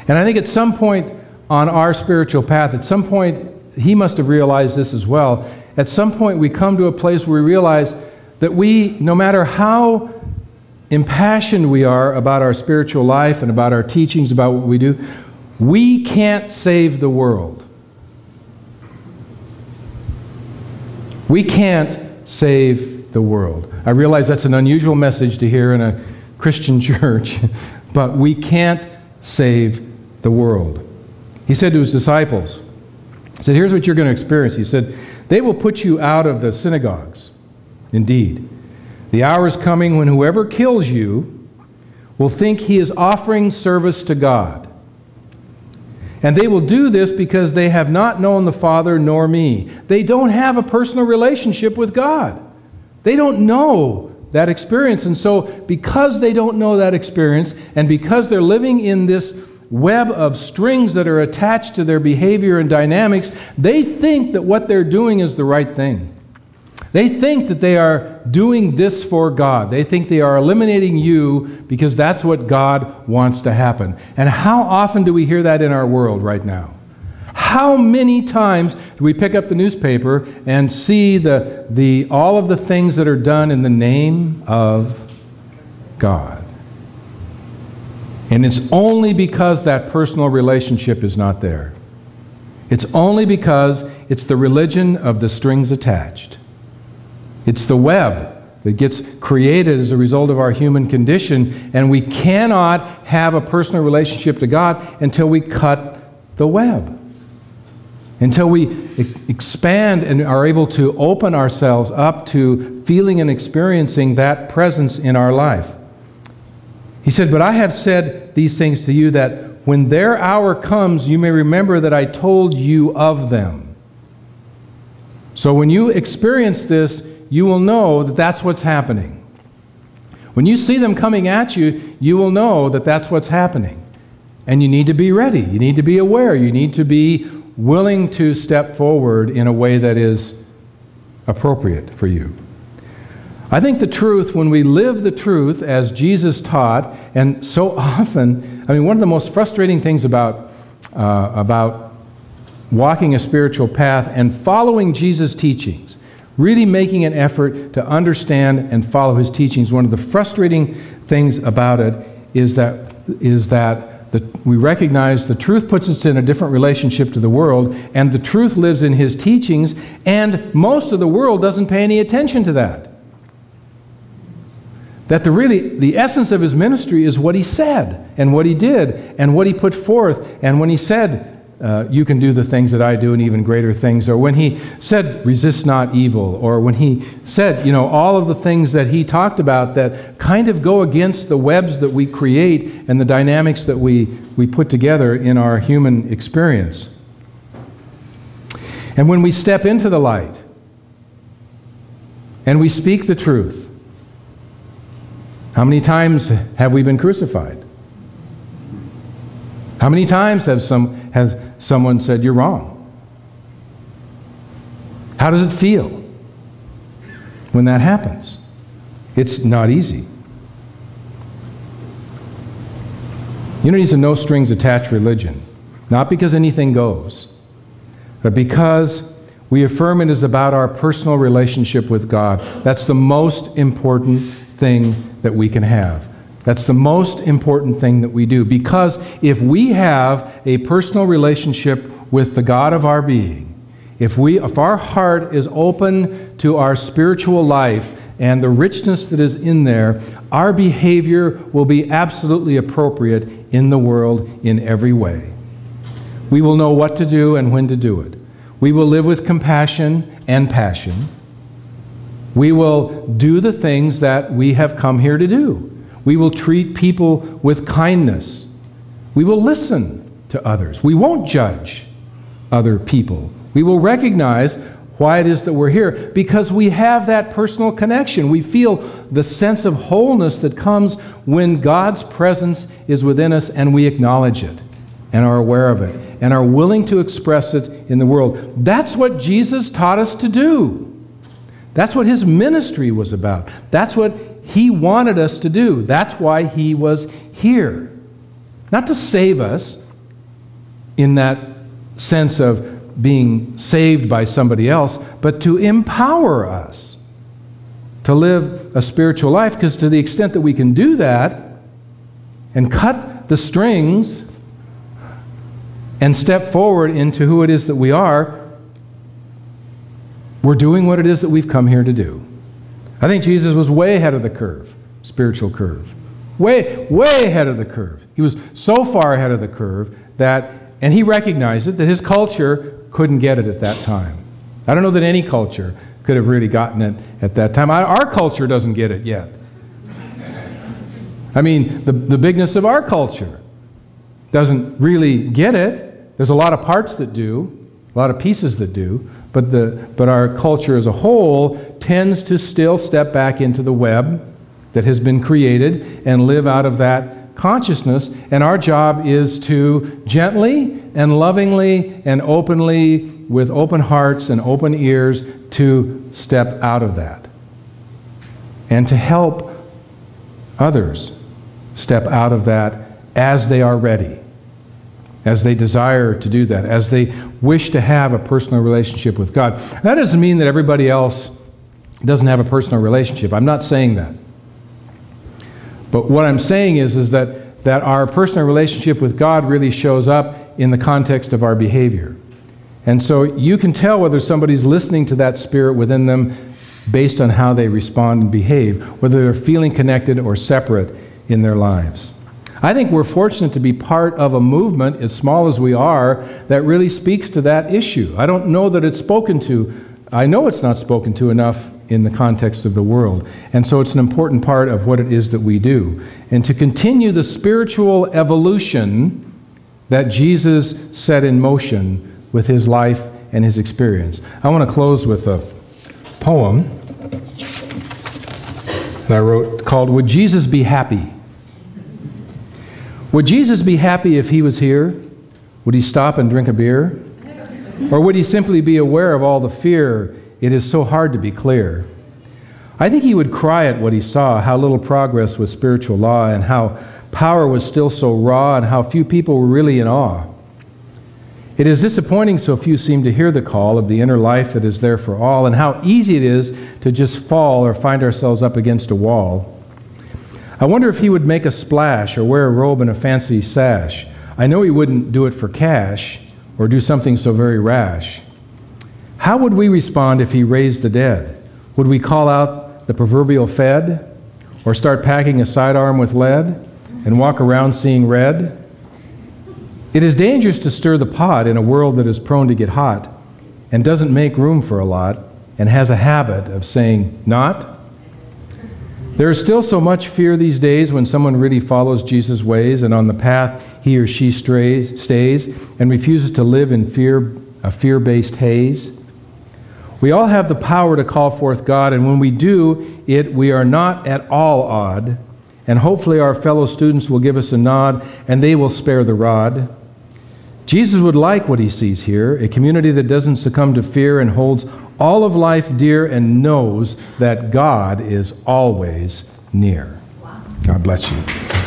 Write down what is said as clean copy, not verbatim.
And I think at some point on our spiritual path, at some point, he must have realized this as well. At some point, we come to a place where we realize that we, no matter how impassioned we are about our spiritual life and about our teachings, about what we do, we can't save the world. We can't save the world. I realize that's an unusual message to hear in a Christian church, but we can't save the world. He said to his disciples, he said, here's what you're going to experience. He said, they will put you out of the synagogues. Indeed, the hour is coming when whoever kills you will think he is offering service to God. And they will do this because they have not known the Father nor me. They don't have a personal relationship with God. They don't know that experience. And so because they don't know that experience, and because they're living in this web of strings that are attached to their behavior and dynamics, they think that what they're doing is the right thing. They think that they are doing this for God. They think they are eliminating you because that's what God wants to happen. And how often do we hear that in our world right now? How many times do we pick up the newspaper and see all of the things that are done in the name of God? And it's only because that personal relationship is not there. It's only because it's the religion of the strings attached. It's the web that gets created as a result of our human condition, and we cannot have a personal relationship to God until we cut the web. Until we expand and are able to open ourselves up to feeling and experiencing that presence in our life. He said, but I have said these things to you that when their hour comes, you may remember that I told you of them. So when you experience this, you will know that that's what's happening. When you see them coming at you, you will know that that's what's happening. And you need to be ready. You need to be aware. You need to be willing to step forward in a way that is appropriate for you. I think the truth, when we live the truth as Jesus taught, and so often, I mean, one of the most frustrating things about walking a spiritual path and following Jesus' teachings, really making an effort to understand and follow his teachings, one of the frustrating things about it is that we recognize the truth puts us in a different relationship to the world, and the truth lives in his teachings, and most of the world doesn't pay any attention to that. That the essence of his ministry is what he said, and what he did, and what he put forth, and when he said, you can do the things that I do and even greater things, or when he said, resist not evil, or when he said, all of the things that he talked about that kind of go against the webs that we create and the dynamics that we put together in our human experience. And when we step into the light and we speak the truth, how many times have we been crucified? How many times has someone said, you're wrong? How does it feel when that happens? It's not easy. Unity is a no strings attached religion, not because anything goes, but because we affirm it is about our personal relationship with God. That's the most important thing that we can have. That's the most important thing that we do. Because if we have a personal relationship with the God of our being, if our heart is open to our spiritual life and the richness that is in there, our behavior will be absolutely appropriate in the world in every way. We will know what to do and when to do it. We will live with compassion and passion. We will do the things that we have come here to do. We will treat people with kindness. We will listen to others. We won't judge other people. We will recognize why it is that we're here, because we have that personal connection. We feel the sense of wholeness that comes when God's presence is within us and we acknowledge it and are aware of it and are willing to express it in the world. That's what Jesus taught us to do. That's what his ministry was about. That's what he wanted us to do. That's why he was here. Not to save us, in that sense of being saved by somebody else, but to empower us to live a spiritual life, because to the extent that we can do that and cut the strings and step forward into who it is that we are, we're doing what it is that we've come here to do. I think Jesus was way ahead of the curve, spiritual curve. Way, way ahead of the curve. He was so far ahead of the curve that, and he recognized it, that his culture couldn't get it at that time. I don't know that any culture could have really gotten it at that time. Our culture doesn't get it yet. I mean, the bigness of our culture doesn't really get it. There's a lot of parts that do, a lot of pieces that do, but our culture as a whole tends to still step back into the web that has been created and live out of that consciousness. And our job is to gently and lovingly and openly, with open hearts and open ears, to step out of that and to help others step out of that as they are ready, as they desire to do that, as they wish to have a personal relationship with God. That doesn't mean that everybody else doesn't have a personal relationship. I'm not saying that. But what I'm saying is that our personal relationship with God really shows up in the context of our behavior. And so you can tell whether somebody's listening to that spirit within them based on how they respond and behave, whether they're feeling connected or separate in their lives. I think we're fortunate to be part of a movement, as small as we are, that really speaks to that issue. I don't know that it's spoken to. I know it's not spoken to enough in the context of the world. And so it's an important part of what it is that we do. And to continue the spiritual evolution that Jesus set in motion with his life and his experience. I want to close with a poem that I wrote called, "Would Jesus Be Happy?" Would Jesus be happy if he was here? Would he stop and drink a beer? Or would he simply be aware of all the fear? It is so hard to be clear. I think he would cry at what he saw, how little progress with spiritual law, and how power was still so raw, and how few people were really in awe. It is disappointing so few seem to hear the call of the inner life that is there for all, and how easy it is to just fall or find ourselves up against a wall. I wonder if he would make a splash or wear a robe and a fancy sash. I know he wouldn't do it for cash or do something so very rash. How would we respond if he raised the dead? Would we call out the proverbial Fed, or start packing a sidearm with lead and walk around seeing red? It is dangerous to stir the pot in a world that is prone to get hot and doesn't make room for a lot and has a habit of saying not. There is still so much fear these days when someone really follows Jesus' ways and on the path he or she stays and refuses to live in a fear-based haze. We all have the power to call forth God, and when we do it, we are not at all odd, and hopefully our fellow students will give us a nod and they will spare the rod. Jesus would like what he sees here, a community that doesn't succumb to fear and holds all of life dear and knows that God is always near. Wow. God bless you.